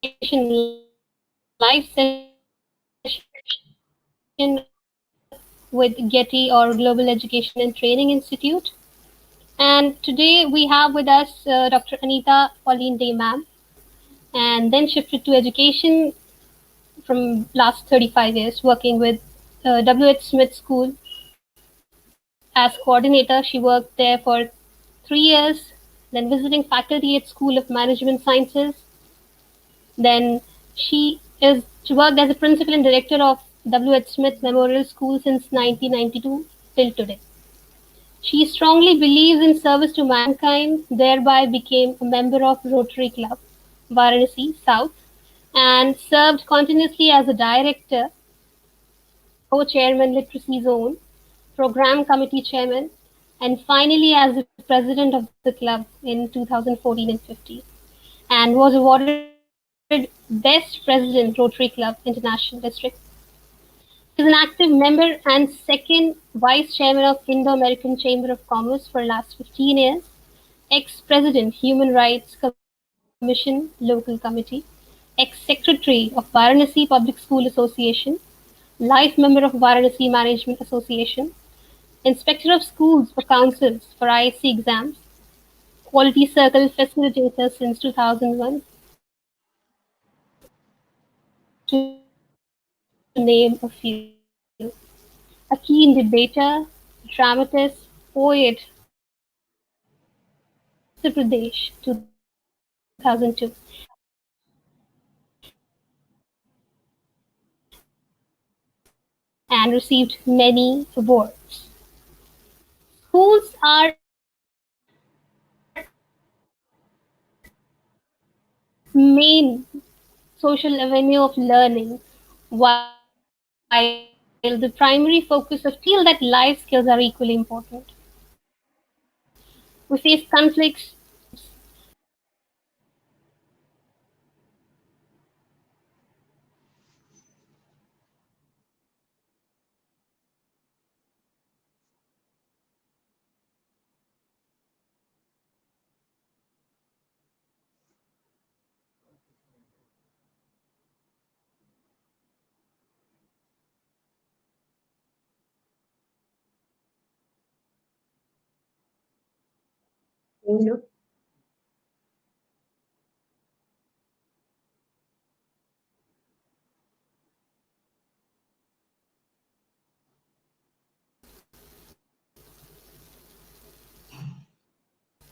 education live session with GETI or Global Education and Training Institute. And today we have with us Dr. Anita Pauline Day, ma'am, and then shifted to education from last 35 years, working with W.H. Smith School as coordinator. She worked there for 3 years, then visiting faculty at School of Management Sciences. Then she worked as a principal and director of W.H. Smith Memorial School since 1992 till today. She strongly believes in service to mankind, thereby became a member of Rotary Club, Varanasi South, and served continuously as a director, co-chairman Literacy Zone, program committee chairman, and finally as the president of the club in 2014 and 15, and was awarded Best President Rotary Club International District. She is an active member and second vice chairman of Indo-American Chamber of Commerce for last 15 years, ex-president Human Rights Commission Local Committee, ex-secretary of Varanasi Public School Association, life member of Varanasi Management Association, inspector of schools for councils for ISC exams, quality circle facilitator since 2001, to name a few. A keen debater, dramatist, poet, Uttar Pradesh 2002, and received many awards. Schools are main social avenue of learning, while the primary focus of feel that life skills are equally important. We face conflicts,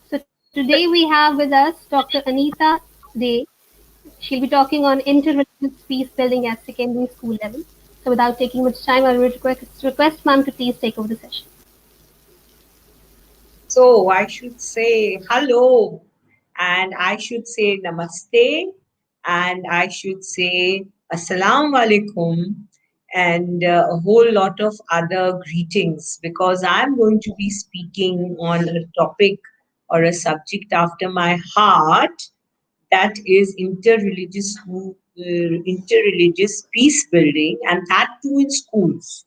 so today we have with us Dr. Anita Day. She'll be talking on interreligious peace building at secondary school level. So without taking much time, I would request ma'am to please take over the session. So I should say hello, and I should say namaste, and I should say assalamu alaikum, and a whole lot of other greetings, because I'm going to be speaking on a topic or a subject after my heart, that is interreligious peace building, and that too in schools.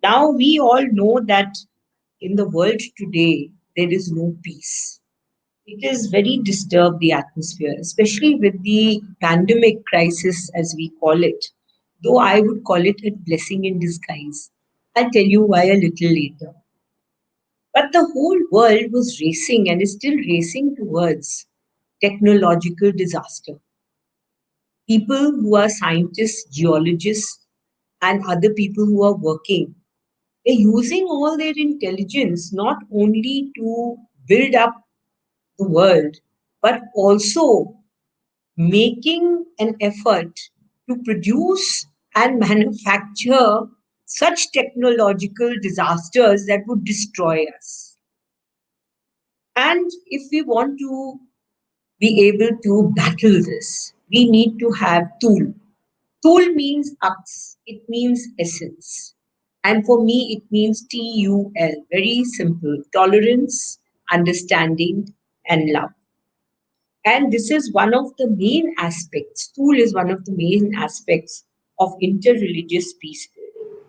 Now we all know that in the world today, there is no peace. It is very disturbed, the atmosphere, especially with the pandemic crisis, as we call it. Though I would call it a blessing in disguise. I'll tell you why a little later. But the whole world was racing and is still racing towards technological disaster. People who are scientists, geologists, and other people who are working, they're using all their intelligence not only to build up the world, but also making an effort to produce and manufacture such technological disasters that would destroy us. And if we want to be able to battle this, we need to have tool. Tool means Ux, it means essence. And for me, it means TUL. Very simple: tolerance, understanding, and love. And this is one of the main aspects. Tool is one of the main aspects of interreligious peace building.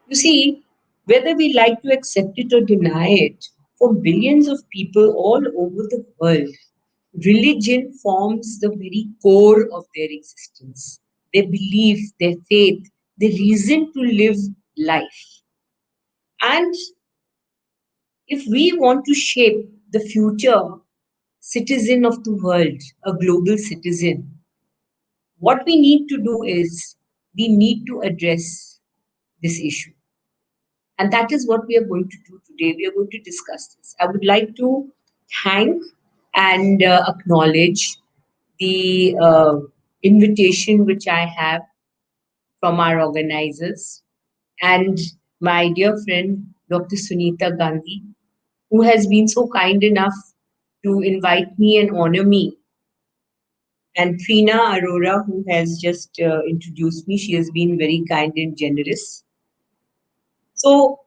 You see, whether we like to accept it or deny it, for billions of people all over the world, Religion forms the very core of their existence. Their belief, their faith, the reason to live life. And if we want to shape the future citizen of the world, a global citizen, what we need to do is we need to address this issue. And that is what we are going to do today. We are going to discuss this. I would like to thank and acknowledge the invitation which I have from our organizers and my dear friend Dr. Sunita Gandhi, who has been so kind enough to invite me and honor me, and Trina Arora, who has just introduced me. She has been very kind and generous. So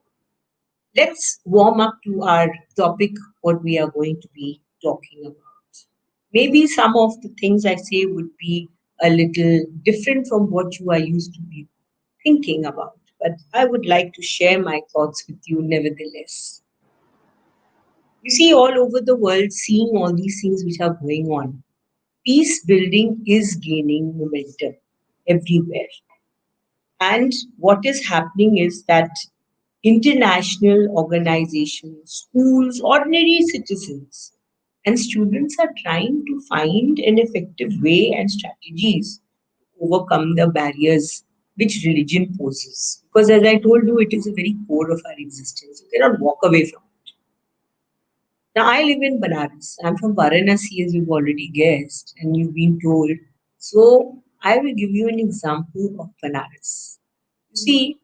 let's warm up to our topic, what we are going to be talking about. Maybe some of the things I say would be a little different from what you are used to be thinking about, but I would like to share my thoughts with you nevertheless. You see, all over the world, seeing all these things which are going on, peace building is gaining momentum everywhere. And what is happening is that international organizations, schools, ordinary citizens, and students are trying to find an effective way and strategies to overcome the barriers which religion poses. Because as I told you, it is a very core of our existence. You cannot walk away from it. Now, I live in Banaras. I'm from Varanasi, as you've already guessed, and you've been told. So, I will give you an example of Banaras. You see,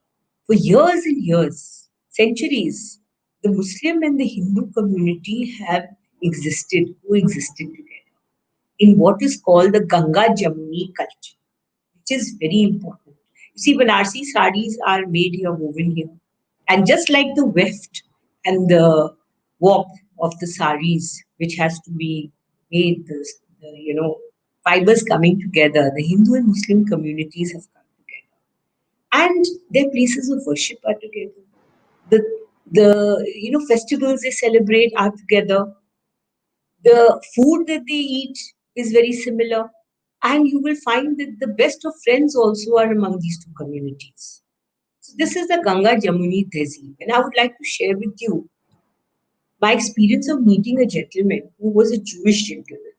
for years and years, centuries, the Muslim and the Hindu community have coexisted together in what is called the Ganga Jamuni culture, which is very important. You see, Banarsi sarees are made here, woven here. And just like the weft and the warp of the saris, which has to be made, fibers coming together, the Hindu and Muslim communities have come together. And their places of worship are together. The festivals they celebrate are together. The food that they eat is very similar. And you will find that the best of friends also are among these two communities. So this is the Ganga Jamuni Tehzeeb. And I would like to share with you my experience of meeting a gentleman who was a Jewish gentleman,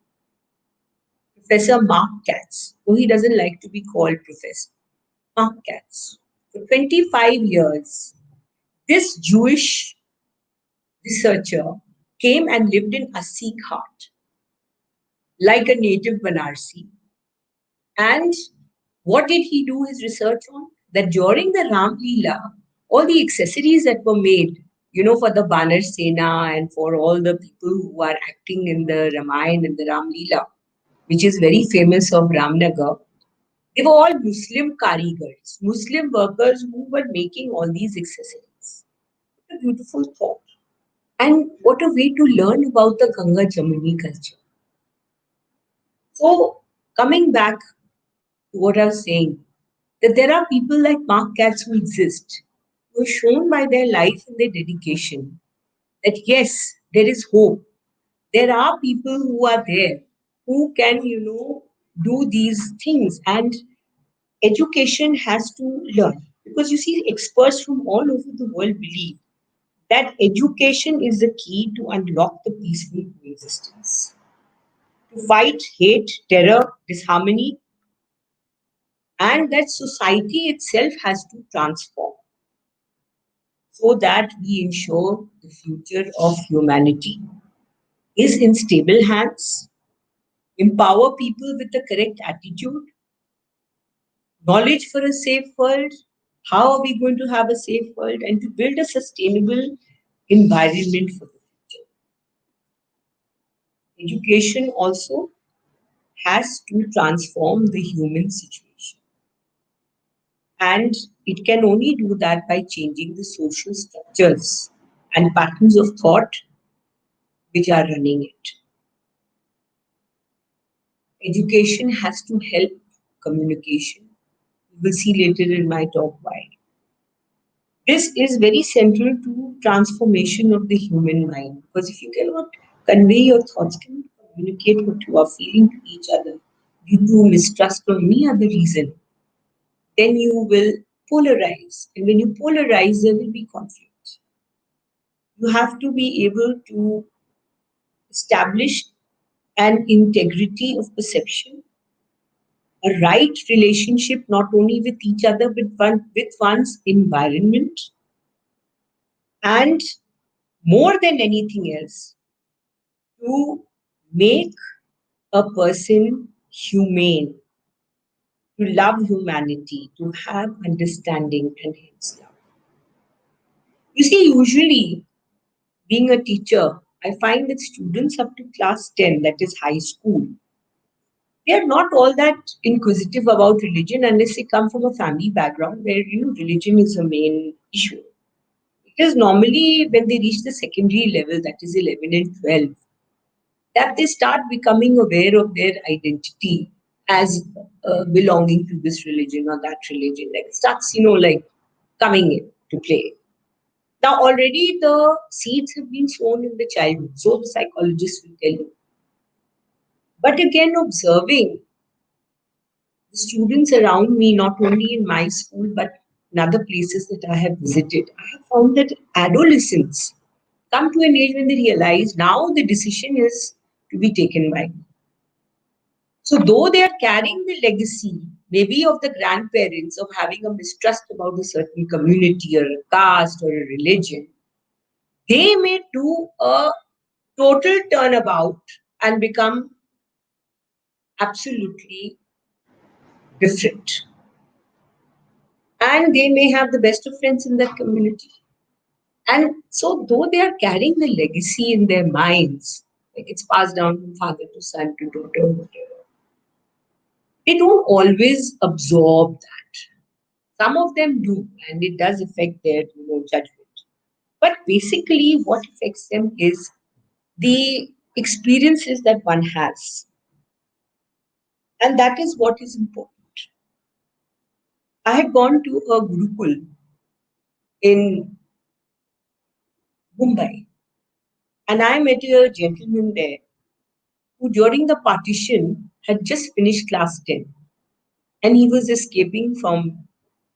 Professor Mark Katz, who he doesn't like to be called Professor. Mark Katz. For 25 years, this Jewish researcher came and lived in Assi Ghat like a native Banarsi. And what did he do his research on? That during the Ram Leela, all the accessories that were made, for the Banar Sena and for all the people who are acting in the Ramayana and the Ram Leela, which is very famous of Ramnagar, they were all Muslim karigars, Muslim workers who were making all these accessories. What a beautiful thought. And what a way to learn about the Ganga Jamuni culture. So, coming back to what I was saying, that there are people like Mark Katz who exist, who have shown by their life and their dedication that yes, there is hope. There are people who are there who can, do these things. And education has to learn. Because you see, experts from all over the world believe that education is the key to unlock the peaceful coexistence, to fight hate, terror, disharmony, and that society itself has to transform so that we ensure the future of humanity is in stable hands, empower people with the correct attitude, knowledge for a safe world. How are we going to have a safe world and to build a sustainable environment for the future? Education also has to transform the human situation. And it can only do that by changing the social structures and patterns of thought which are running it. Education has to help communication. You will see later in my talk why. This is very central to transformation of the human mind because if you cannot convey your thoughts, can you communicate what you are feeling to each other due to mistrust or any other reason, then you will polarize. And when you polarize, there will be conflict. You have to be able to establish an integrity of perception, a right relationship not only with each other but with one's environment, and more than anything else, to make a person humane, to love humanity, to have understanding and hence love. You see, usually being a teacher, I find that students up to class 10, that is high school, they are not all that inquisitive about religion unless they come from a family background where religion is a main issue. Because normally when they reach the secondary level, that is 11 and 12, that they start becoming aware of their identity as belonging to this religion or that religion. Like it starts, like coming in to play. Now already the seeds have been sown in the childhood, so the psychologist will tell you. But again, observing the students around me, not only in my school but in other places that I have visited, I have found that adolescents come to an age when they realize now the decision is to be taken by me. So, though they are carrying the legacy, maybe of the grandparents of having a mistrust about a certain community or a caste or a religion, they may do a total turnabout and become absolutely different. And they may have the best of friends in that community. And so, though they are carrying the legacy in their minds, like it's passed down from father to son to daughter, whatever, they don't always absorb that. Some of them do, and it does affect their judgment. But basically, what affects them is the experiences that one has, and that is what is important. I had gone to a Gurukul in Mumbai, and I met a gentleman there who, during the partition, had just finished class 10, and he was escaping from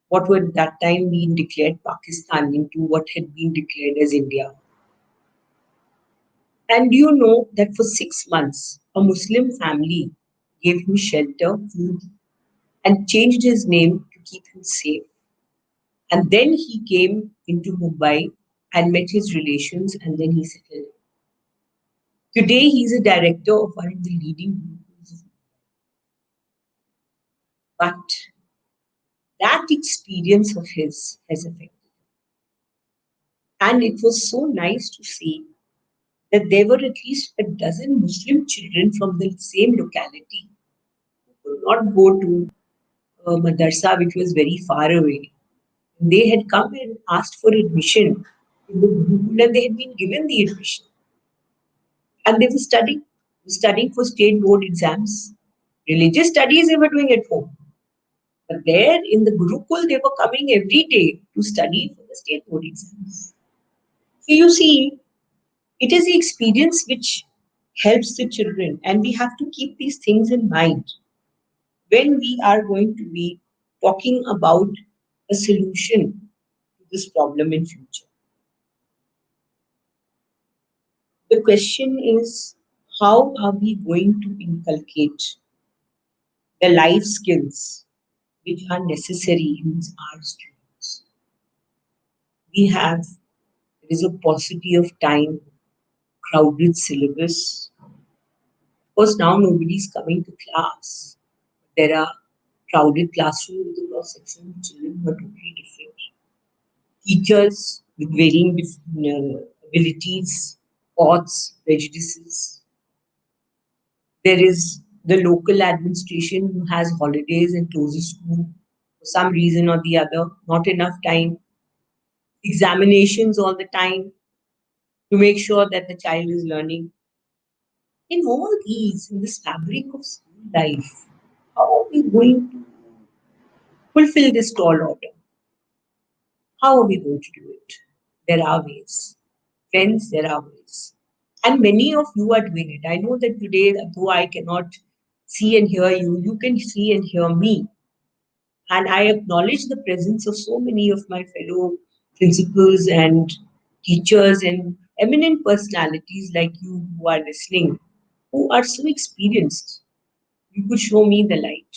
what would at that time been declared Pakistan into what had been declared as India. And you know that for 6 months, a Muslim family gave him shelter, food, and changed his name to keep him safe. And then he came into Mumbai and met his relations, and then he settled. Today, he's a director of one of the leading groups. But that experience of his has affected. And it was so nice to see that there were at least a dozen Muslim children from the same locality who could not go to a madrasa which was very far away. They had come and asked for admission in the Gurukul and they had been given the admission. And they were studying for state board exams. Religious studies they were doing at home. But there in the Gurukul, they were coming every day to study for the state board exams. So you see, it is the experience which helps the children, and we have to keep these things in mind when we are going to be talking about a solution to this problem in future. The question is, how are we going to inculcate the life skills which are necessary in our students? There is a paucity of time, crowded syllabus. Of course, now nobody is coming to class. There are crowded classrooms with a cross section of children who are totally different. Teachers with varying abilities, thoughts, prejudices. There is the local administration who has holidays and closes school for some reason or the other, not enough time, examinations all the time to make sure that the child is learning. In all these, in this fabric of school life, how are we going to fulfill this tall order? How are we going to do it? There are ways. Friends, there are ways. And many of you are doing it. I know that today, though I cannot see and hear you, you can see and hear me. And I acknowledge the presence of so many of my fellow principals and teachers and eminent personalities like you who are listening, who are so experienced. You could show me the light.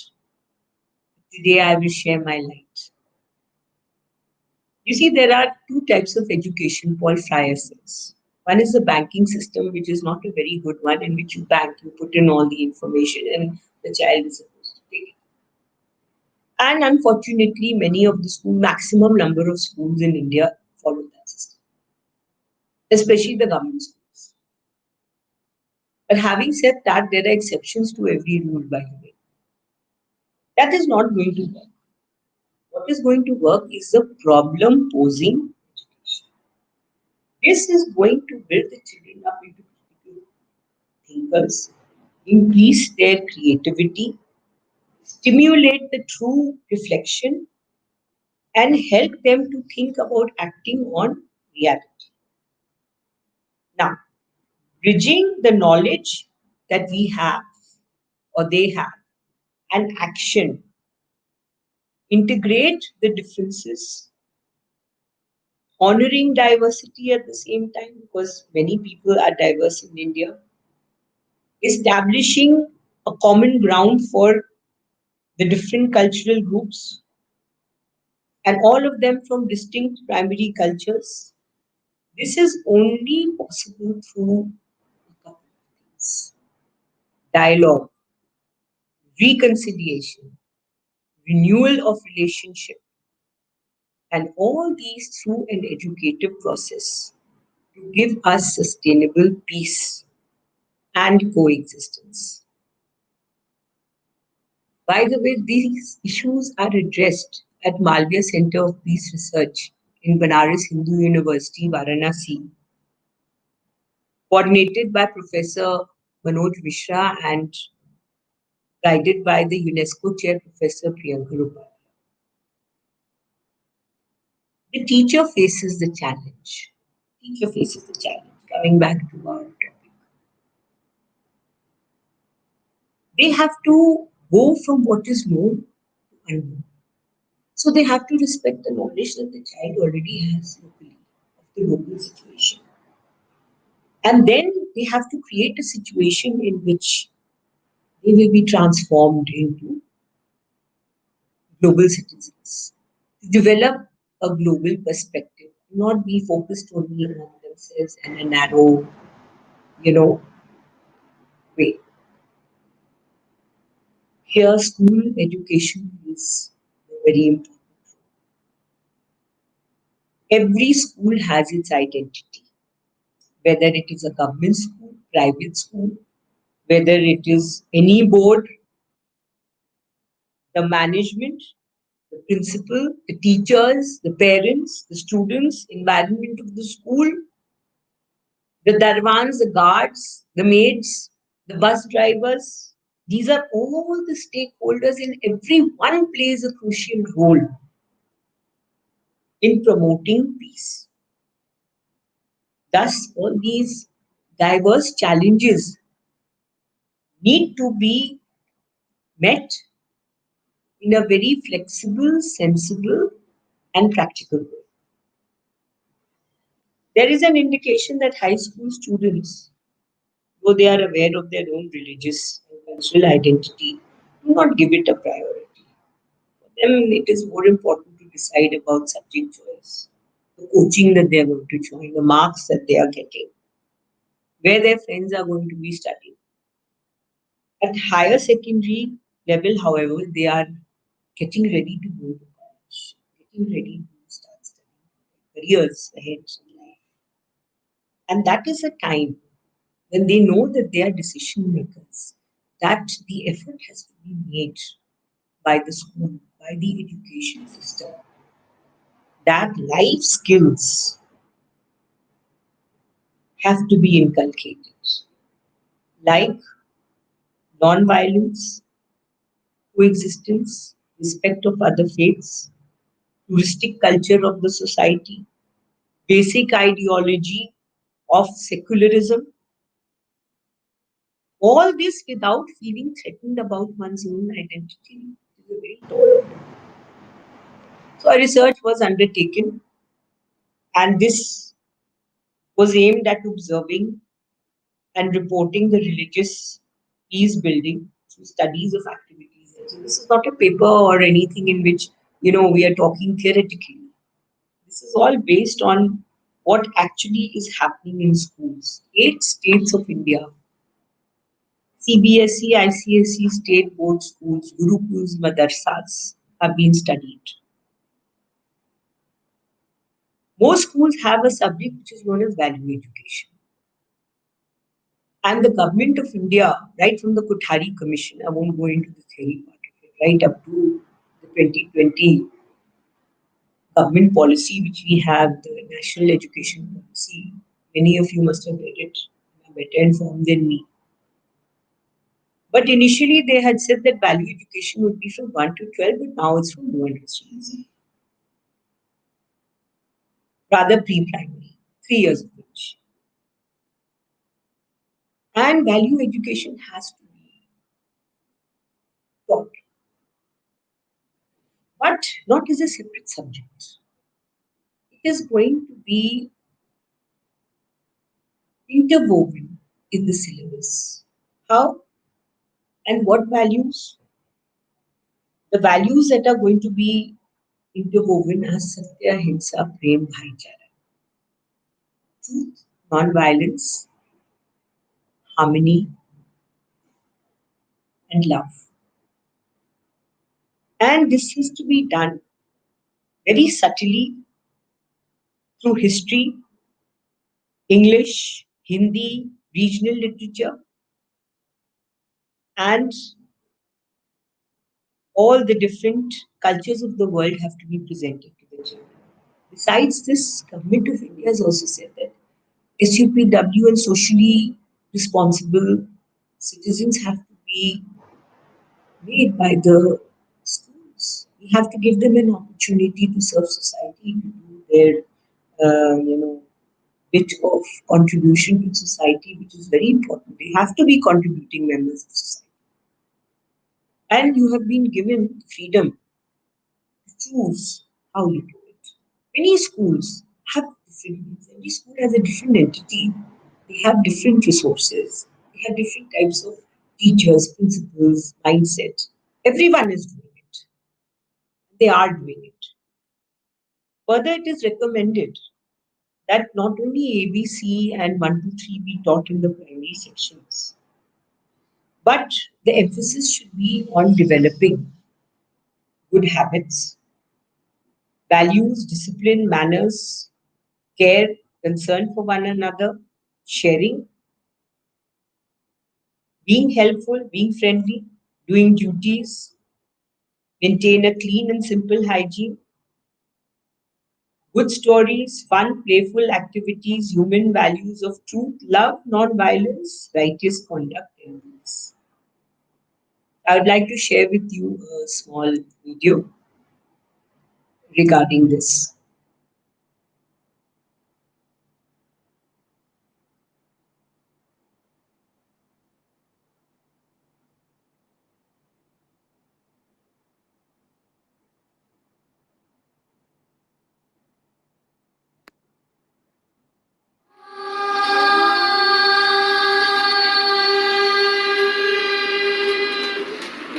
Today I will share my light. You see, there are two types of education Paul Fryer says. One is the banking system, which is not a very good one, in which you bank, you put in all the information, and the child is supposed to take it. And unfortunately, many of the school, maximum number of schools in India follow that system, especially the government schools. But having said that, there are exceptions to every rule, by the way. That is not going to work. What is going to work is the problem posing education. This is going to build the children up into critical thinkers, increase their creativity, stimulate the true reflection, and help them to think about acting on reality. Now, bridging the knowledge that we have or they have and action, integrate the differences, honoring diversity at the same time because many people are diverse in India, establishing a common ground for the different cultural groups and all of them from distinct primary cultures. This is only possible through a couple of things: dialogue, reconciliation, renewal of relationship, and all these through an educative process to give us sustainable peace and coexistence. By the way, these issues are addressed at Malviya Center of Peace Research in Banaras Hindu University, Varanasi, coordinated by Professor Manoj Mishra and guided by the UNESCO Chair Professor Priyanka Rupal. The teacher faces the challenge. Teacher faces the challenge. Coming back to our topic, they have to go from what is known to unknown. So they have to respect the knowledge that the child already has locally of the local situation. And then they have to create a situation in which they will be transformed into global citizens, to develop a global perspective, not be focused only on themselves and a narrow, you know, way. Here, school education is very important. Every school has its identity, whether it is a government school, private school, whether it is any board, the management, the principal, the teachers, the parents, the students, environment of the school, the darwans, the guards, the maids, the bus drivers. These are all the stakeholders, and everyone plays a crucial role in promoting peace. Thus, all these diverse challenges need to be met in a very flexible, sensible, and practical way. There is an indication that high school students, though they are aware of their own religious and cultural identity, do not give it a priority. For them, it is more important to decide about subject choice, the coaching that they are going to join, the marks that they are getting, where their friends are going to be studying. At higher secondary level, however, they are getting ready to go to college, getting ready to start studying careers ahead in life. And that is a time when they know that they are decision makers, that the effort has to be made by the school, by the education system, that life skills have to be inculcated, like non-violence, coexistence, respect of other faiths, touristic culture of the society, basic ideology of secularism, All this without feeling threatened about one's own identity. It is a very tall order. So a research was undertaken, and this was aimed at observing and reporting the religious peace building through studies of activities. So this is not a paper or anything in which we are talking theoretically. This is all based on what actually is happening in schools. 8 states of India, CBSE, ICSE, state board schools, Gurukuls, Madarsas have been studied. Most schools have a subject which is known as value education. And the government of India, right from the Kothari Commission, I won't go into the theory part of it, right up to the 2020 government policy which we have, the National Education Policy. Many of you must have read it, are better informed than me. But initially they had said that value education would be from 1 to 12, but now it's from 1 to 3. Rather pre-primary, 3 years of age. And value education has to be taught, but not as a separate subject. It is going to be interwoven in the syllabus. How and what values? The values that are going to be interwoven are Satya, Ahimsa, Prem, Bhaichara, truth, non-violence, harmony, and love. And this has to be done very subtly through history, English, Hindi, regional literature, and all the different cultures of the world have to be presented to the children. Besides this, Government of India has also said that SUPW and socially responsible citizens have to be made by the schools. We have to give them an opportunity to serve society, to do their, bit of contribution to society, which is very important. They have to be contributing members of society. And you have been given freedom to choose how you do it. Many schools have different needs. Every school has a different entity. They have different resources. They have different types of teachers, principals, mindset. Everyone is doing it. They are doing it. Further, it is recommended that not only ABC and 1 to 3 be taught in the primary sections, but the emphasis should be on developing good habits, values, discipline, manners, care, concern for one another, sharing, being helpful, being friendly, doing duties, maintain a clean and simple hygiene, good stories, fun, playful activities, human values of truth, love, non-violence, righteous conduct, and peace. I would like to share with you a small video regarding this.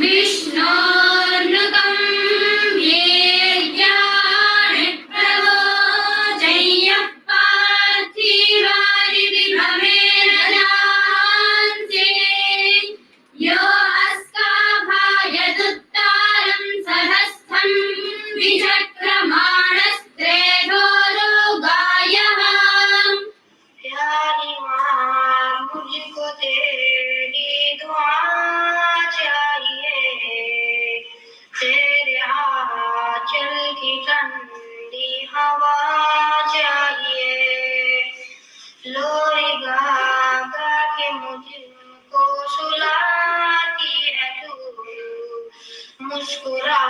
विष्णोर्नुकं येज्ञानप्रभो जय्यः पार्थिवानि विभवेन जान्ते यो अस्काभायदुत्तारं सहस्थं विचक्रमाणस्त्रेधो लोगायः प्यारी माँ मुझको तेरी दुआ चाहिए तेरे आंचल की ठंडी हवा चाहिए लोरी गा गा के मुझको सुलाती है तू मुस्कुरा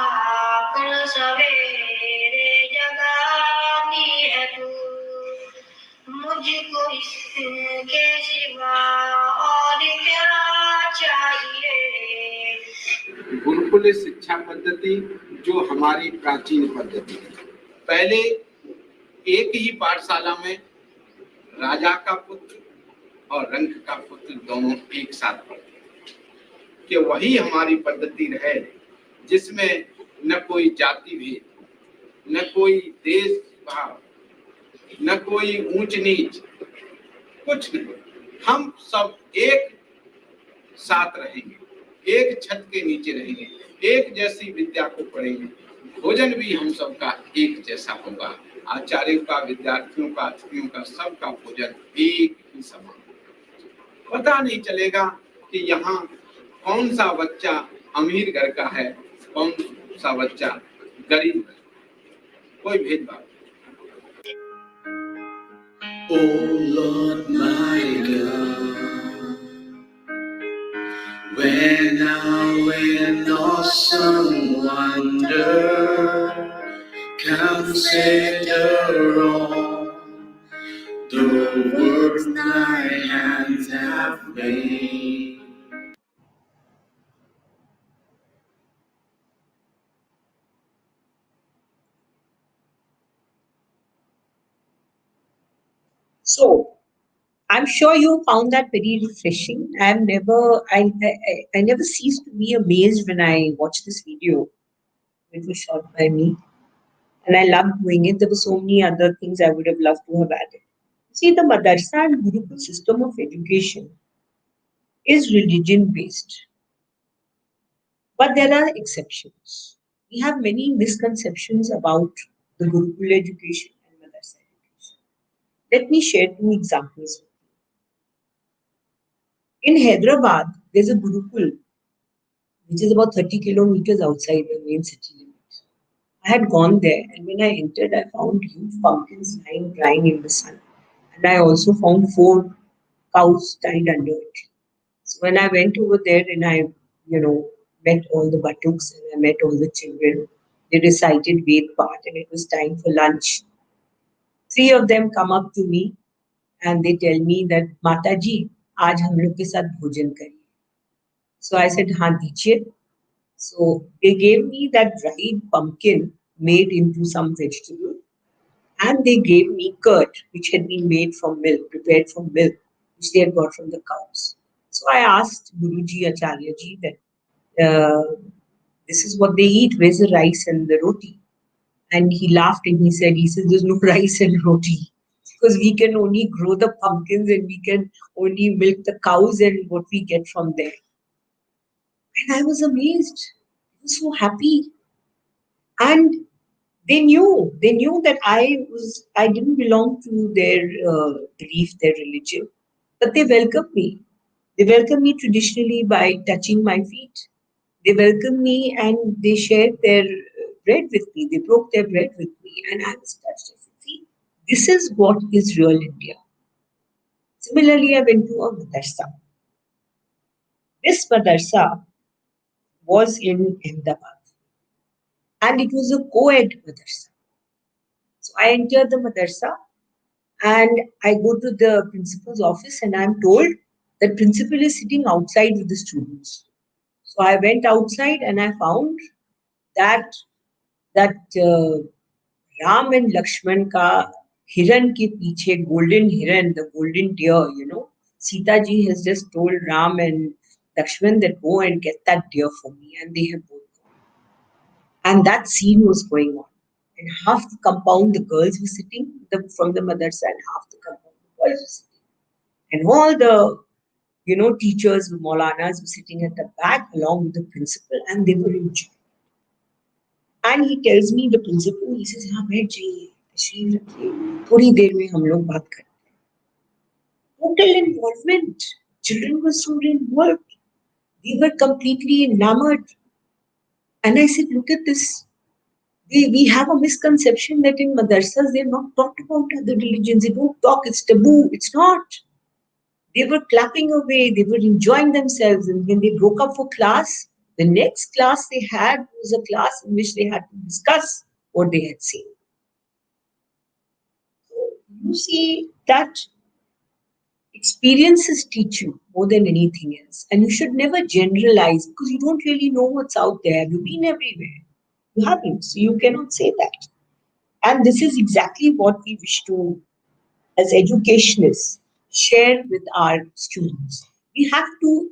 कर सवेरे जगाती है तू मुझको इसके सिवा और क्या चाहिए। गुरुकुल शिक्षा पद्धति जो हमारी प्राचीन पद्धति है। पहले एक ही पाठशाला में राजा का पुत्र और रंक का पुत्र दोनों एक साथ पढ़ते कि वही हमारी पद्धति रहे, जिसमें न कोई जाति भेद, न कोई देश भाव, न कोई ऊंच नीच, कुछ नहीं। हम सब एक साथ रहेंगे, एक छत के नीचे रहेंगे, एक जैसी विद्या को पढ़ेंगे। भोजन भी हम सबका एक जैसा होगा। आचार्यों का, विद्यार्थियों का, अतिथियों का, सबका भोजन एक ही समान। पता नहीं चलेगा कि यहाँ कौन सा बच्चा अमीर घर का है, कौन सा बच्चा गरीब घर का, कोई भेदभाव। Oh Lord my God, when now in awesome wonder consider all the works thy hands have made. So, I'm sure you found that very refreshing. I never cease to be amazed when I watch this video. It was shot by me, and I loved doing it. There were so many other things I would have loved to have added. See, the madrasa and Gurukul system of education is religion based, but there are exceptions. We have many misconceptions about the Gurukul education and madrasa education. Let me share two examples. In Hyderabad, there's a Gurukul which is about 30 kilometers outside the main city limits. I had gone there, and when I entered, I found huge pumpkins lying drying in the sun. And I also found four cows tied under it. So when I went over there and met all the batuks and I met all the children, they recited Ved part and it was time for lunch. Three of them come up to me and they tell me that Mataji, आज हम लोग के साथ भोजन करिए. So I said, हाँ दीजिए. So they gave me that dried pumpkin made into some vegetable, and they gave me curd, which had been made from milk, prepared from milk, which they had got from the cows. So I asked Guruji Acharyaji that this is what they eat. Where's the rice and the roti? And he laughed and he said, there's no rice and roti because we can only grow the pumpkins and we can only milk the cows and what we get from there. And I was amazed. I was so happy. And they knew that I didn't belong to their belief, their religion, but they welcomed me. They welcomed me traditionally by touching my feet. They welcomed me and they shared their bread with me. They broke their bread with me, and I was touched. I said, see, this is what is real India. Similarly, I went to a madrasa. This madrasa was in Ahmedabad, and it was a co-ed madrasa. So I entered the madrasa and I go to the principal's office and I'm told that principal is sitting outside with the students. So I went outside and I found that that Ram and Lakshman ka hiran ke piche, golden hiran, the golden deer, Sita ji has just told Ram and Lakshman that go and get that deer for me, and they have both gone. And that scene was going on. And half the compound, the girls were sitting from the madrasa, and half the compound, the boys were sitting. And all the teachers, Maulanas were sitting at the back along with the principal, and they were enjoying. And he tells me, the principal, he says, हाँ बैठ जाइए, तशरीफ रखिए, थोड़ी देर में हम लोग बात करते हैं. Total involvement. Children were so involved. They were completely enamored. And I said, look at this. We have a misconception that in madrasas they're not talked about other religions. They don't talk, it's taboo. It's not. They were clapping away, they were enjoying themselves. And when they broke up for class, the next class they had was a class in which they had to discuss what they had seen. So you see that Experiences teach you more than anything else. And you should never generalize because you don't really know what's out there. You've been everywhere. You haven't. So you cannot say that. And this is exactly what we wish to, as educationists, share with our students. We have to,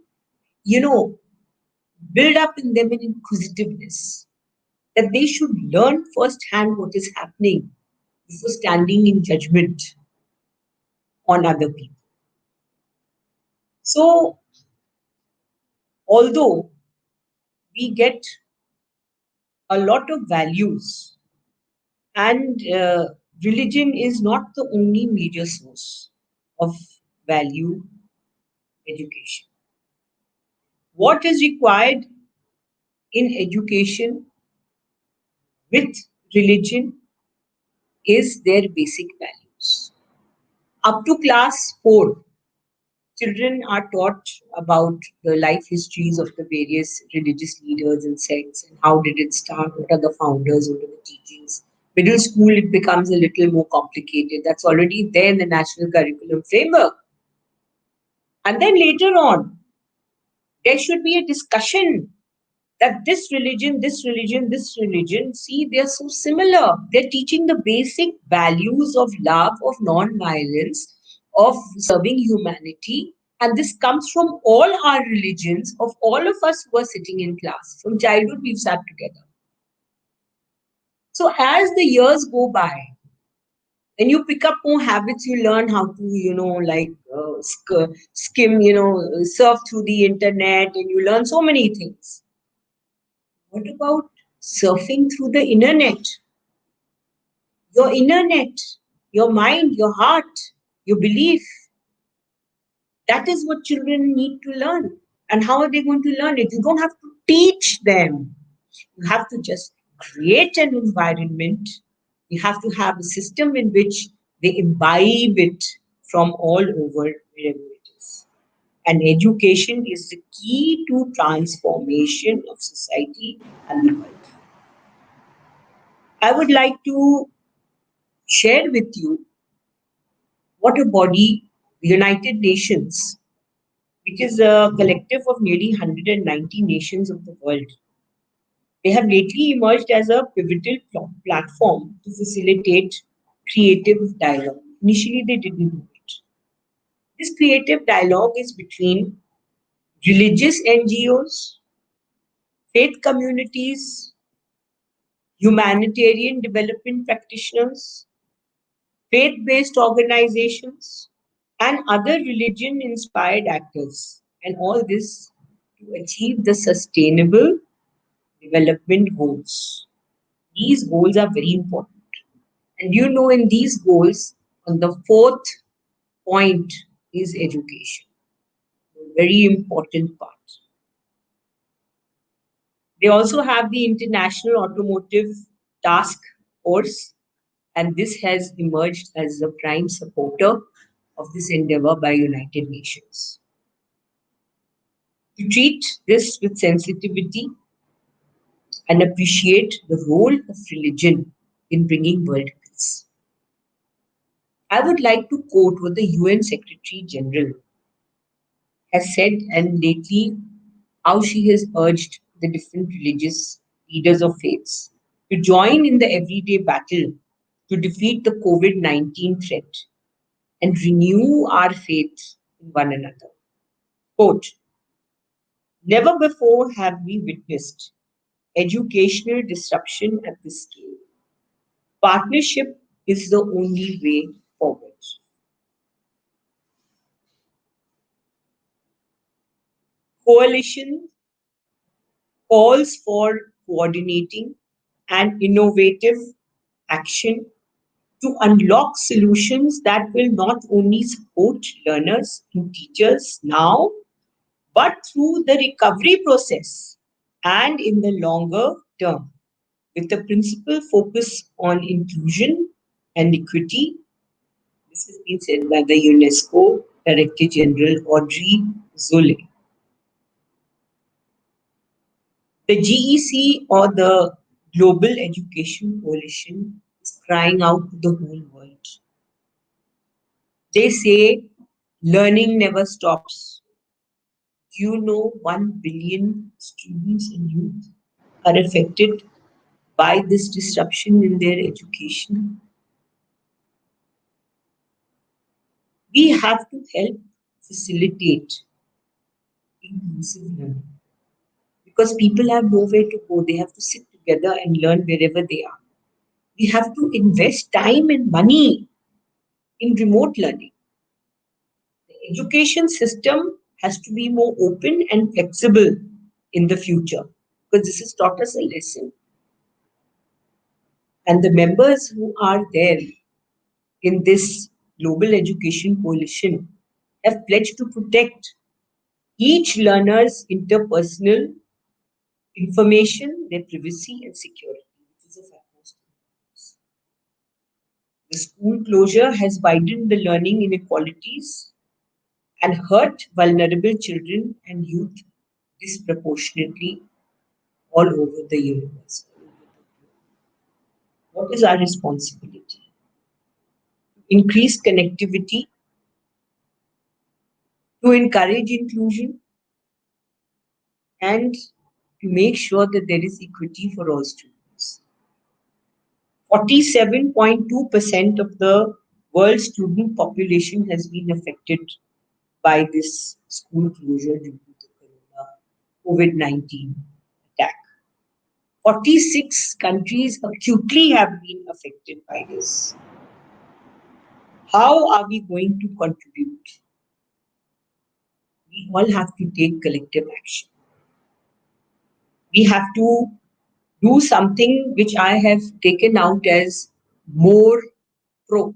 you know, build up in them an inquisitiveness that they should learn firsthand what is happening before standing in judgment on other people. So, although we get a lot of values, and religion is not the only major source of value education. What is required in education with religion is their basic values. Up to class 4, children are taught about the life histories of the various religious leaders and sects and how did it start, what are the founders, what are the teachings. Middle school, it becomes a little more complicated. That's already there in the national curriculum framework. And then later on, there should be a discussion that this religion, see, they're so similar. They're teaching the basic values of love, of non-violence, of serving humanity. And this comes from all our religions, of all of us who are sitting in class. From childhood, we've sat together. So as the years go by, and you pick up more habits, you learn how to, skim, surf through the internet, and you learn so many things. What about surfing through the internet? Your internet, your mind, your heart, your belief. That is what children need to learn. And how are they going to learn it? You don't have to teach them. You have to just create an environment. You have to have a system in which they imbibe it from all over wherever it is. And education is the key to transformation of society and the world. I would like to share with you what a body, the United Nations, which is a collective of nearly 190 nations of the world. They have lately emerged as a pivotal platform to facilitate creative dialogue. Initially, they didn't do it. This creative dialogue is between religious NGOs, faith communities, humanitarian development practitioners, faith based organizations, and other religion inspired actors. And all this to achieve the sustainable development goals. These goals are very important. And in these goals, on the fourth point is education, a very important part. They also have the International Automotive Task Force, and this has emerged as a prime supporter of this endeavor by United Nations. To treat this with sensitivity and appreciate the role of religion in bringing world peace. I would like to quote what the UN Secretary General has said, and lately how she has urged the different religious leaders of faiths to join in the everyday battle to defeat the COVID-19 threat and renew our faith in one another. Quote, never before have we witnessed educational disruption at this scale. Partnership is the only way forward. Coalition calls for coordinating and innovative action to unlock solutions that will not only support learners and teachers now, but through the recovery process and in the longer term, with the principal focus on inclusion and equity. This has been said by the UNESCO Director General Audrey Zolle. The GEC, or the Global Education Coalition, is crying out to the whole world. They say Learning never stops. Do you know 1 billion students and youth are affected by this disruption in their education? We have to help facilitate inclusive learning because people have nowhere to go. They have to sit together and learn wherever they are. We have to invest time and money in remote learning. The education system has to be more open and flexible in the future because this has taught us a lesson. And the members who are there in this Global Education Coalition have pledged to protect each learner's interpersonal information, their privacy and security, which is of utmost importance. The school closure has widened the learning inequalities and hurt vulnerable children and youth disproportionately all over the universe. What is our responsibility? Increase connectivity, to encourage inclusion, and to make sure that there is equity for all students. 47.2% of the world student population has been affected by this school closure due to the COVID-19 attack. 46 countries acutely have been affected by this. How are we going to contribute? We all have to take collective action. We have to do something which I have taken out as more pro.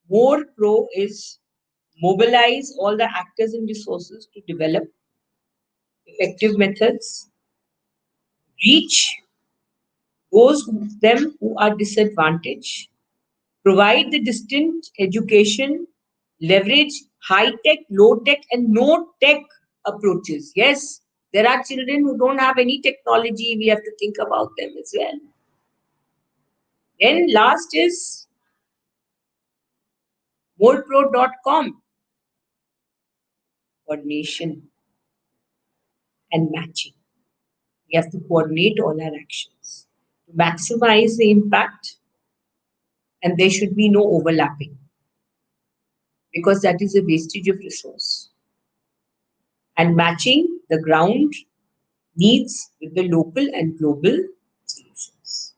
More pro is mobilize all the actors and resources to develop effective methods, reach those of them who are disadvantaged, provide the distant education, leverage high tech, low tech, and no tech approaches. Yes, there are children who don't have any technology. We have to think about them as well. Then last is morepro.com, coordination and matching. We have to coordinate all our actions to maximize the impact, and there should be no overlapping because that is a wastage of resource. And matching the ground needs with the local and global solutions.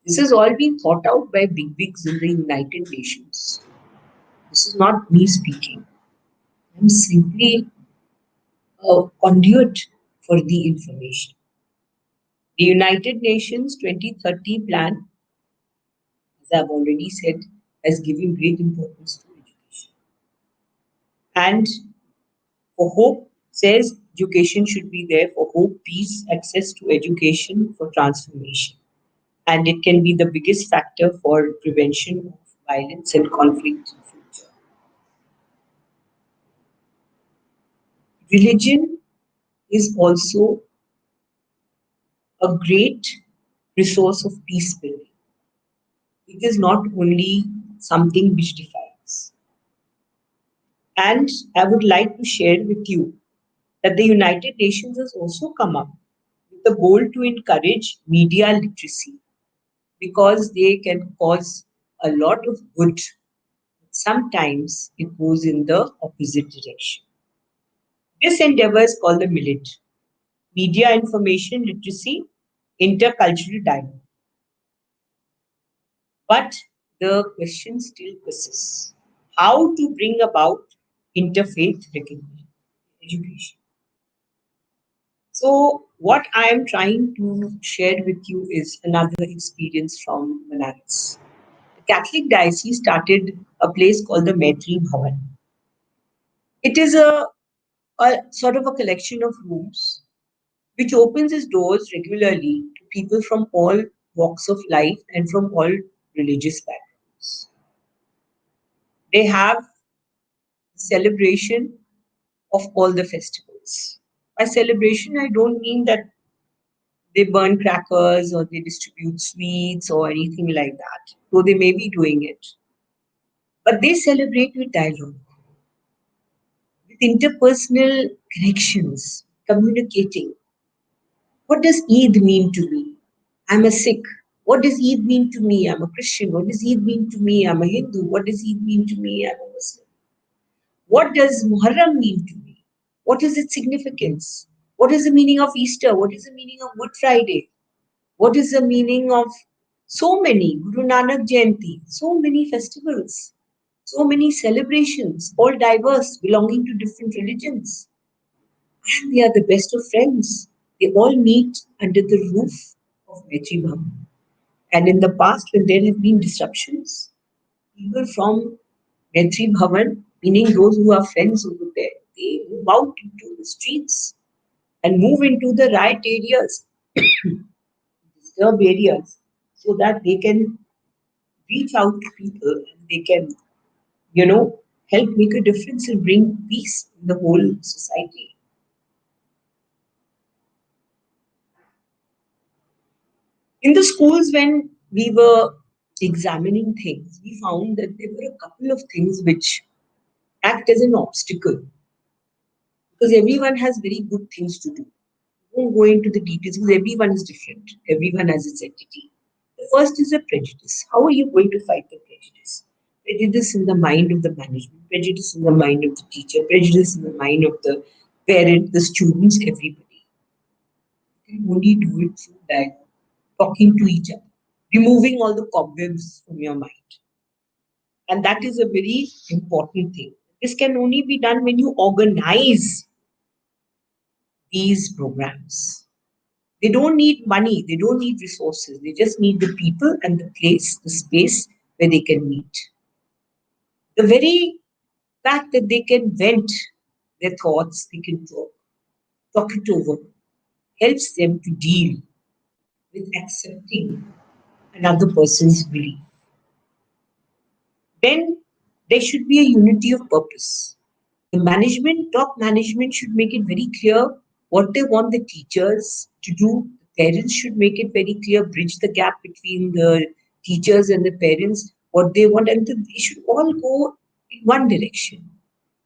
This has all been thought out by big wigs in the United Nations. This is not me speaking. I'm simply a conduit for the information. The United Nations 2030 plan, as I've already said, has given great importance to education. And for hope, says education should be there for hope, peace, access to education for transformation. And it can be the biggest factor for prevention of violence and conflict in future. Religion is also a great resource of peace building. It is not only something which defines. And I would like to share with you that the United Nations has also come up with the goal to encourage media literacy because they can cause a lot of good. Sometimes it goes in the opposite direction. This endeavor is called the MILLET, Media Information Literacy Intercultural Dialogue. But the question still persists. How to bring about interfaith recognition, education? So, what I am trying to share with you is another experience from Benares. The Catholic diocese started a place called the Maitri Bhavan. It is a sort of a collection of rooms which opens its doors regularly to people from all walks of life and from all religious backgrounds. They have celebration of all the festivals. By celebration, I don't mean that they burn crackers or they distribute sweets or anything like that, though they may be doing it. But they celebrate with dialogue. with interpersonal connections, communicating. What does Eid mean to me? I'm a Sikh. What does Eid mean to me? I'm a Christian. What does Eid mean to me? I'm a Hindu. What does Eid mean to me? I'm a Muslim. What does Muharram mean to me? What is its significance? What is the meaning of Easter? What is the meaning of Good Friday? What is the meaning of so many Guru Nanak Jayanti, so many festivals, so many celebrations, all diverse, belonging to different religions? And they are the best of friends. They all meet under the roof of Maitri Bhavan. And in the past, when there have been disruptions, people from Maitri Bhavan, meaning those who are friends over there, they move out into the streets and move into the riot areas, disturb areas, so that they can reach out to people and they can, help make a difference and bring peace in the whole society. In the schools, when we were examining things, we found that there were a couple of things which act as an obstacle because everyone has very good things to do. Won't go into the details because everyone is different. Everyone has its entity. The first is a prejudice. How are you going to fight the prejudice? Prejudice in the mind of the management, prejudice in the mind of the teacher, prejudice in the mind of the parent, the students, everybody. You can only do it through that, talking to each other, removing all the cobwebs from your mind. And that is a very important thing. This can only be done when you organize these programs. They don't need money, they don't need resources, they just need the people and the place, the space where they can meet. The very fact that they can vent their thoughts, they can talk it over, helps them to deal with accepting another person's belief. Then there should be a unity of purpose. The management, top management should make it very clear what they want the teachers to do. The parents should make it very clear, bridge the gap between the teachers and the parents, what they want, and they should all go in one direction.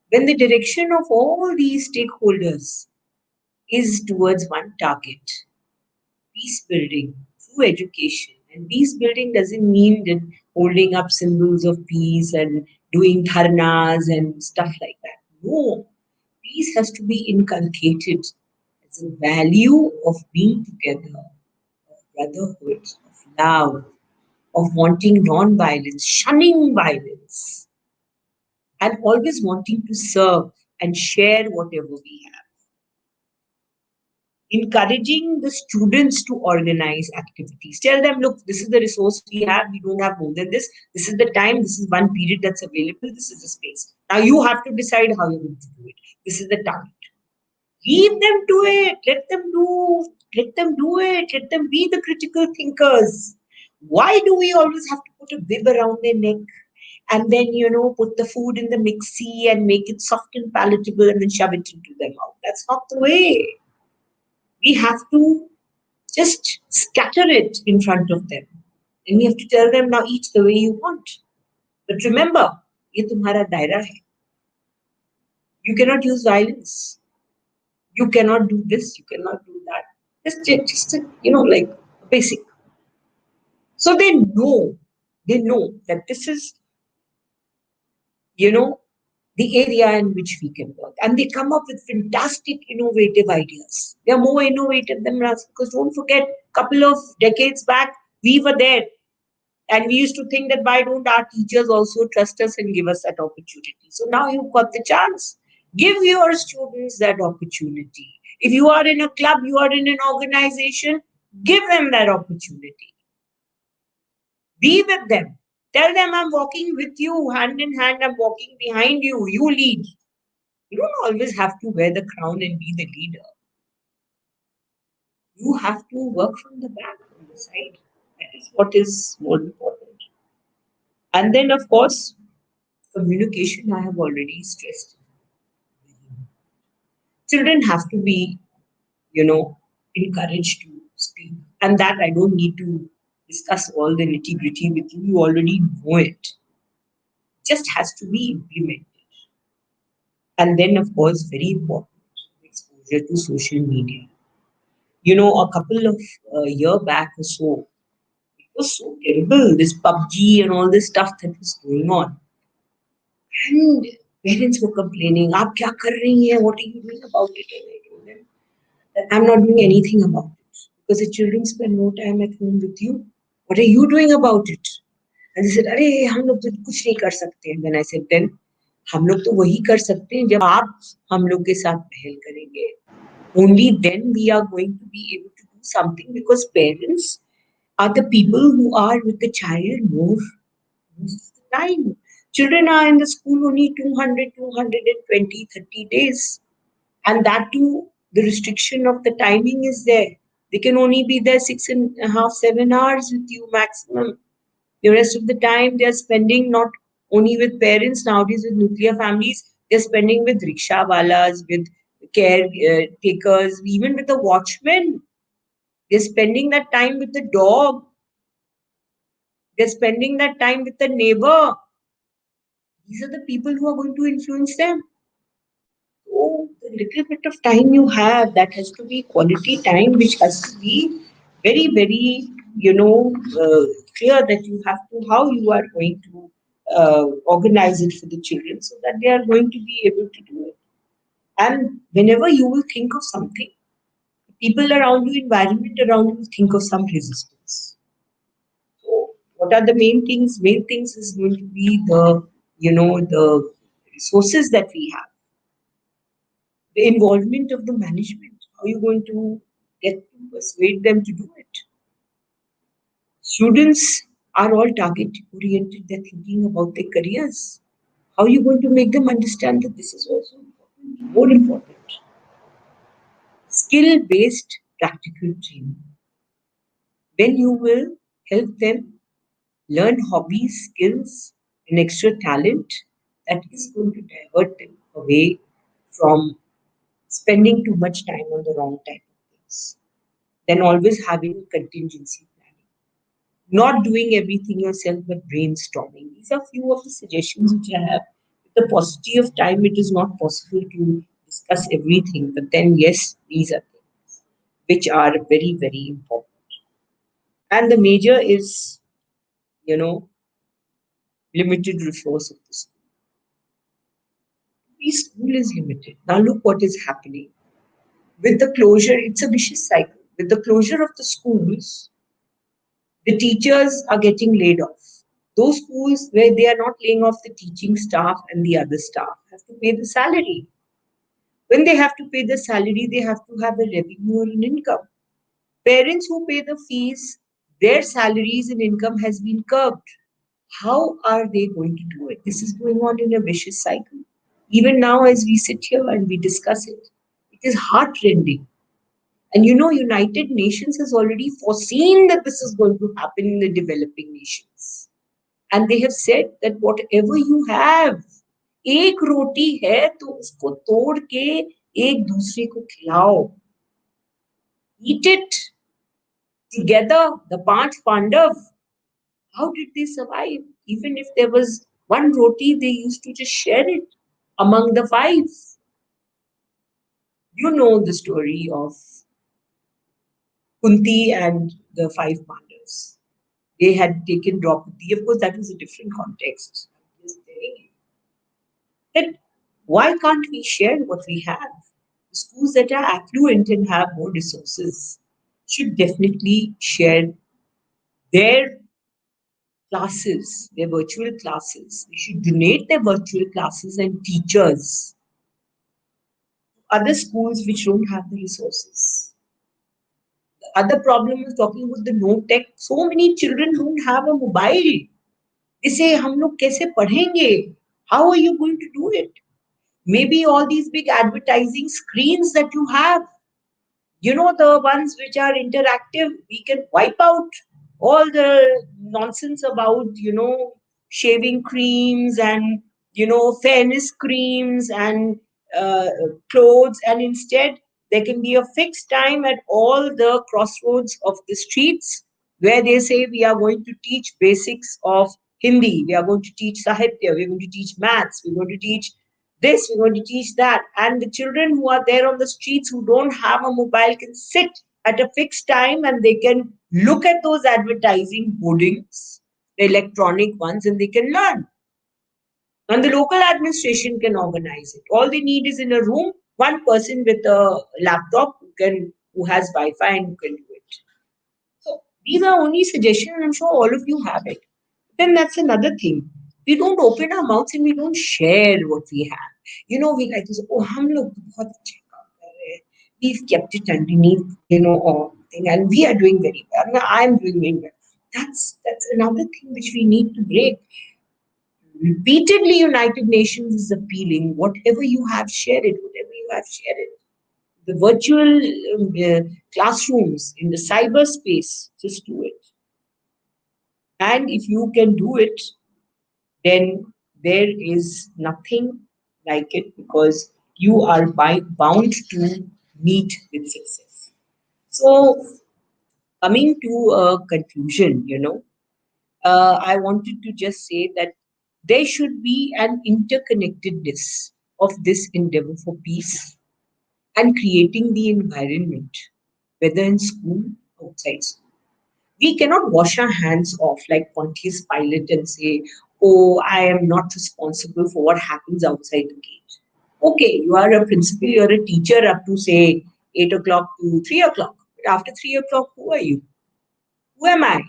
When the direction of all these stakeholders is towards one target, peace building through education. And peace building doesn't mean that holding up symbols of peace and doing dharnas and stuff like that. No, peace has to be inculcated as a value of being together, of brotherhood, of love, of wanting non-violence, shunning violence, and always wanting to serve and share whatever we have. Encouraging the students to organize activities. Tell them, look, this is the resource we have. We don't have more than this. This is the time. This is one period that's available. This is the space. Now you have to decide how you're going to do it. This is the target. Leave them to it. Let them do. Let them do it. Let them be the critical thinkers. Why do we always have to put a bib around their neck and then, put the food in the mixie and make it soft and palatable and then shove it into their mouth? That's not the way. We have to just scatter it in front of them. And we have to tell them, now eat the way you want. But remember, ye tumhara daira hai. You cannot use violence. You cannot do this. You cannot do that. Just like basic. So they know that this is, you know, the area in which we can work. And they come up with fantastic, innovative ideas. They are more innovative than us because don't forget, a couple of decades back, we were there. And we used to think that why don't our teachers also trust us and give us that opportunity? So now you've got the chance. Give your students that opportunity. If you are in a club, you are in an organization, give them that opportunity. Be with them. Tell them I'm walking with you, hand in hand, I'm walking behind you. You lead. You don't always have to wear the crown and be the leader. You have to work from the back, from the side. That is what is more important. And then, of course, communication, I have already stressed. Children have to be, encouraged to speak. And that I don't need to discuss all the nitty gritty with you. You already know it. Just has to be implemented. And then, of course, very important, exposure to social media. A couple of year back or so, it was so terrible, this PUBG and all this stuff that was going on. And parents were complaining, "Aap kya kar rahi hai? What are you doing about it?" And I told them that I'm not doing anything about it because the children spend more time at home with you. What are you doing about it? And they said, "अरे हम लोग तो कुछ नहीं कर सकते." And then I said, then हम लोग तो वही कर सकते हैं जब आप हम लोग के साथ पहल करेंगे. Only then we are going to be able to do something, because parents are the people who are with the child most of the time. Children are in the school only 200, 220, 30 days. And that too, the restriction of the timing is there. They can only be there 6.5, 7 hours with you maximum. The rest of the time they are spending not only with parents nowadays with nuclear families, they're spending with rickshaw walas, with caretakers, even with the watchmen. They're spending that time with the dog. They're spending that time with the neighbor. These are the people who are going to influence them. So the little bit of time you have, that has to be quality time, which has to be very, very, clear that you have to, how you are going to organize it for the children so that they are going to be able to do it. And whenever you will think of something, people around you, environment around you, think of some resistance. So what are the main things? Main things is going to be the resources that we have, the involvement of the management. How are you going to get to persuade them to do it? Students are all target oriented, they're thinking about their careers. How are you going to make them understand that this is also important? More important, skill based practical training. When you will help them learn hobbies, skills, and extra talent, that is going to divert them away from spending too much time on the wrong type of things. Then always having contingency planning. Not doing everything yourself, but brainstorming. These are few of the suggestions which I have. With the paucity of time, it is not possible to discuss everything. But then, yes, these are things which are very, very important. And the major is, you know, limited resource of the school. The school is limited. Now look what is happening. With the closure, it's a vicious cycle. With the closure of the schools, the teachers are getting laid off. Those schools where they are not laying off the teaching staff and the other staff have to pay the salary. When they have to pay the salary, they have to have a revenue or an income. Parents who pay the fees, their salaries and income has been curbed. How are they going to do it? This is going on in a vicious cycle. Even now, as we sit here and we discuss it, it is heartrending. And United Nations has already foreseen that this is going to happen in the developing nations. And they have said that whatever you have, एक रोटी है तो उसको तोड़ के एक दूसरे को खिलाओ. Eat it together. The पांच Pandav, how did they survive? Even if there was one roti, they used to just share it among the five. You know the story of Kunti and the five Pandavas. They had taken Draupadi. Of course, that was a different context. I'm just telling you that why can't we share what we have? The schools that are affluent and have more resources should definitely share their classes, their virtual classes. They should donate their virtual classes and teachers to other schools which don't have the resources. The other problem is talking about the no tech. So many children don't have a mobile. They say, "हम लोग कैसे पढ़ेंगे?" How are you going to do it? Maybe all these big advertising screens that you have, the ones which are interactive, we can wipe out all the nonsense about, shaving creams and, fairness creams and uh, clothes. And instead, there can be a fixed time at all the crossroads of the streets where they say, we are going to teach basics of Hindi, we are going to teach Sahitya, we're going to teach maths, we're going to teach this, we're going to teach that. And the children who are there on the streets who don't have a mobile can sit at a fixed time and they can look at those advertising boardings, the electronic ones, and they can learn. And the local administration can organize it. All they need is in a room, one person with a laptop who has Wi-Fi and who can do it. So these are only suggestions, and I'm sure all of you have it. Then that's another thing. We don't open our mouths and we don't share what we have. We like to say, oh, hum log to bahut अच्छा काम कर रहे हैं. We've kept it underneath, all thing, and we are doing very well. Now I'm doing very well. That's another thing which we need to break. Repeatedly, United Nations is appealing. Whatever you have, share it. Whatever you have, share it. The virtual classrooms in the cyberspace, just do it. And if you can do it, then there is nothing like it because you are bound to meet with success. So, coming to a conclusion, I wanted to just say that there should be an interconnectedness of this endeavor for peace and creating the environment, whether in school or outside school. We cannot wash our hands off like Pontius Pilate and say, oh, I am not responsible for what happens outside the gate. Okay, you are a principal, you're a teacher up to say 8 o'clock to 3 o'clock. But after 3 o'clock, who are you? Who am I?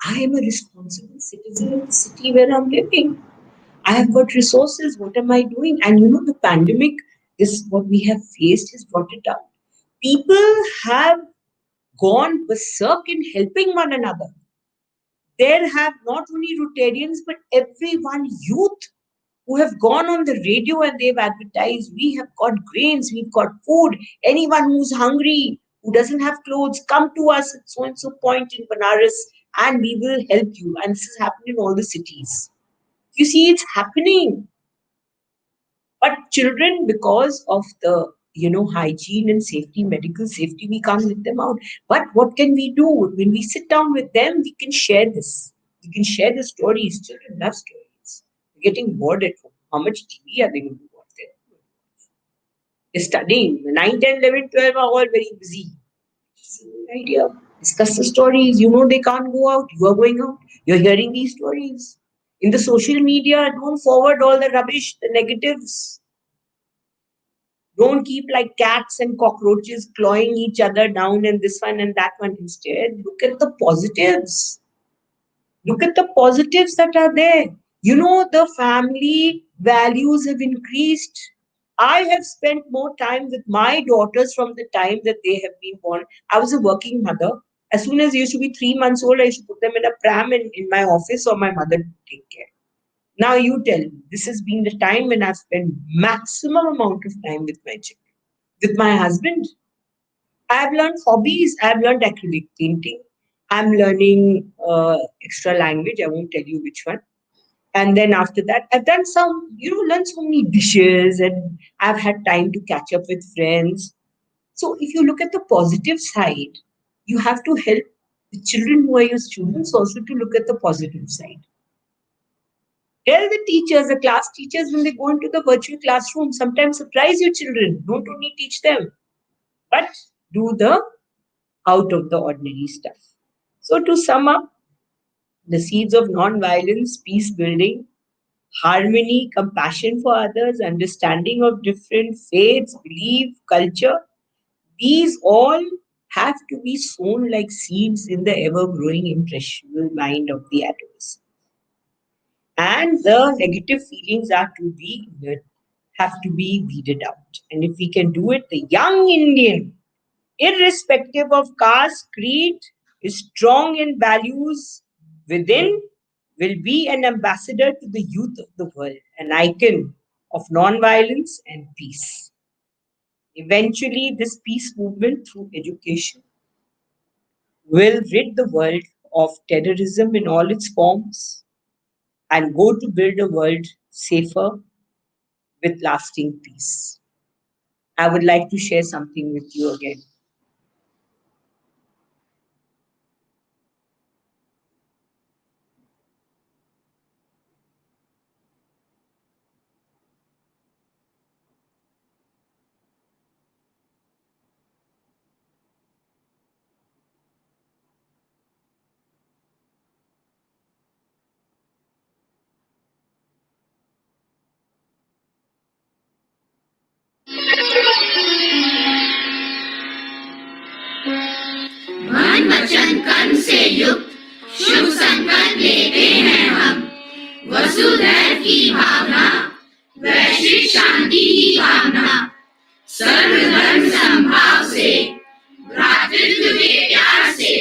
I am a responsible citizen of the city where I'm living. I have got resources. What am I doing? And the pandemic, this what we have faced has brought it down. People have gone berserk in helping one another. There have not only Rotarians, but everyone, youth, who have gone on the radio and they've advertised, we have got grains, we've got food. Anyone who's hungry, who doesn't have clothes, come to us at so and so point in Banaras and we will help you. And this has happened in all the cities. You see, it's happening. But children, because of the hygiene and safety, medical safety, we can't let them out. But what can we do? When we sit down with them, we can share this. We can share the stories. Children love stories. They're getting bored at home. How much TV are they going to watch there? They're studying. The 9, 10, 11, 12 are all very busy. It's a good idea. Discuss the stories. They can't go out. You are going out. You're hearing these stories. In the social media, don't forward all the rubbish, the negatives. Don't keep like cats and cockroaches clawing each other down and this one and that one. Instead, look at the positives. Look at the positives that are there. The family values have increased. I have spent more time with my daughters from the time that they have been born. I was a working mother. As soon as they used to be 3 months old, I used to put them in a pram in my office or my mother would take care. Now you tell me, this has been the time when I've spent maximum amount of time with my children. With my husband, I've learned hobbies. I've learned acrylic painting. I'm learning extra language. I won't tell you which one. And then after that, I've done learned so many dishes and I've had time to catch up with friends. So if you look at the positive side, you have to help the children who are your students also to look at the positive side. Tell the teachers, the class teachers, when they go into the virtual classroom, sometimes surprise your children. Don't only teach them, but do the out of the ordinary stuff. So, to sum up, the seeds of non-violence, peace building, harmony, compassion for others, understanding of different faiths, belief, culture, these all have to be sown like seeds in the ever growing impressionable mind of the adolescent. And the negative feelings have to be weeded out. And if we can do it, the young Indian, irrespective of caste, creed, is strong in values within, will be an ambassador to the youth of the world, an icon of non-violence and peace. Eventually, this peace movement through education will rid the world of terrorism in all its forms and go to build a world safer with lasting peace. I would like to share something with you again. वसुधैव की भावना, वैश्विक शांति की कामना, सर्वधर्म समभाव से, भ्रातृत्व के प्यार से,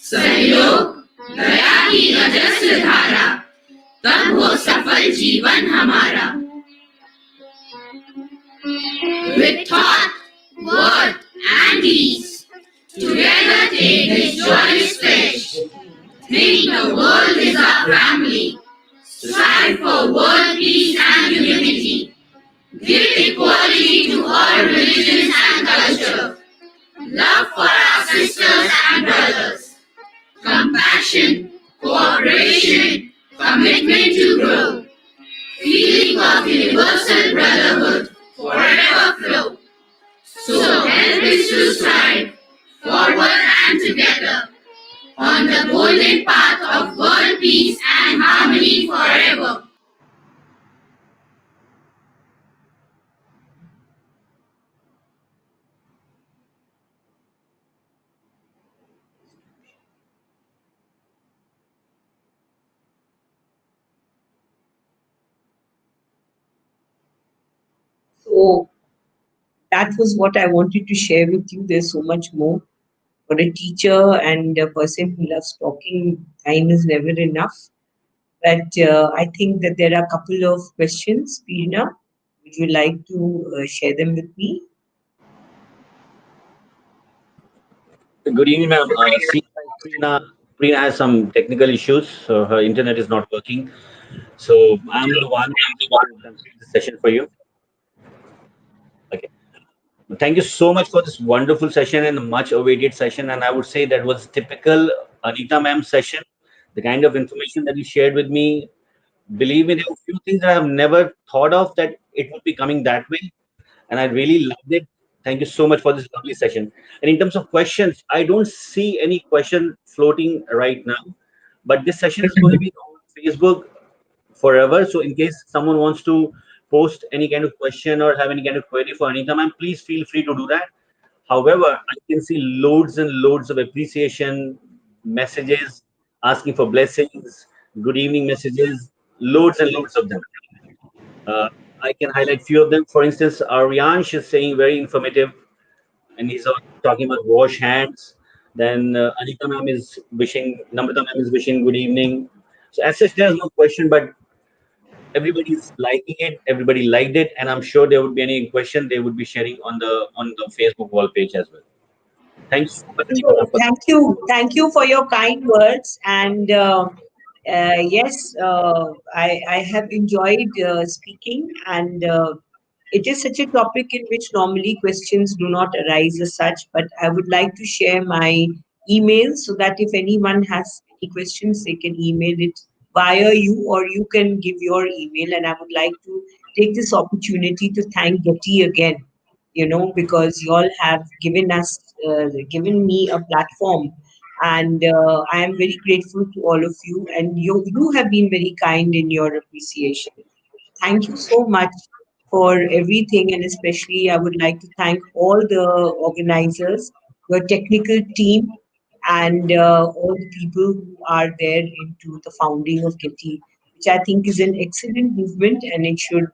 सहयोग दया की अजस्र धारा, तब हो सफल जीवन हमारा. With thought, word, and deeds, together take this joyous pledge. Think the world is our family. Strive for world peace and unity. Give equality to all religions and culture. Love for our sisters and brothers. Compassion, cooperation, commitment to grow. Feeling of universal brotherhood forever flow. So help is to strive forward and together on the golden path of world peace and harmony forever. So that was what I wanted to share with you. There's so much more. For a teacher and a person who loves talking, time is never enough. But I think that there are a couple of questions. Pirna, would you like to share them with me? Good evening, ma'am. Seems like Preena has some technical issues, so her internet is not working. So I'm the one who's going to conclude the session for you. Okay. Thank you so much for this wonderful session and a much awaited session. And I would say that was typical Anita ma'am session. The kind of information that you shared with me, believe me, there were a few things that I have never thought of that it would be coming that way. And I really loved it. Thank you so much for this lovely session. And in terms of questions, I don't see any question floating right now, but this session is going to be on Facebook forever. So in case someone wants to post any kind of question or have any kind of query for Anita ma'am, please feel free to do that. However, I can see loads and loads of appreciation messages asking for blessings, good evening messages, loads and loads of them. Uh, I can highlight few of them. For instance, Aryansh is saying very informative, and he's talking about wash hands. Then Anita ma'am is wishing, Namrata ma'am is wishing good evening. So as such, there's no question, but everybody's liking it. Everybody liked it, and I'm sure there would be any question they would be sharing on the Facebook wall page as well. Thank you so much, Anita ma'am, So for thank you for your kind words. And yes, I have enjoyed speaking, and it is such a topic in which normally questions do not arise as such. But I would like to share my email so that if anyone has any questions, they can email it via you, or you can give your email. And I would like to take this opportunity to thank Getty again, because you all have given me a platform, and I am very grateful to all of you, and you have been very kind in your appreciation. Thank you so much for everything, and especially I would like to thank all the organizers, your technical team, and all the people who are there into the founding of Getty, which I think is an excellent movement, and it should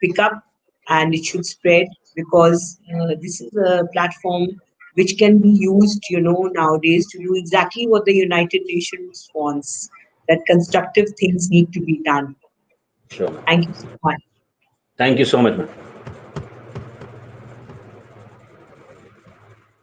pick up and it should spread, because this is a platform which can be used, nowadays to do exactly what the United Nations wants, that constructive things need to be done. sure, ma'am. Thank you so much. Thank you so much, ma'am.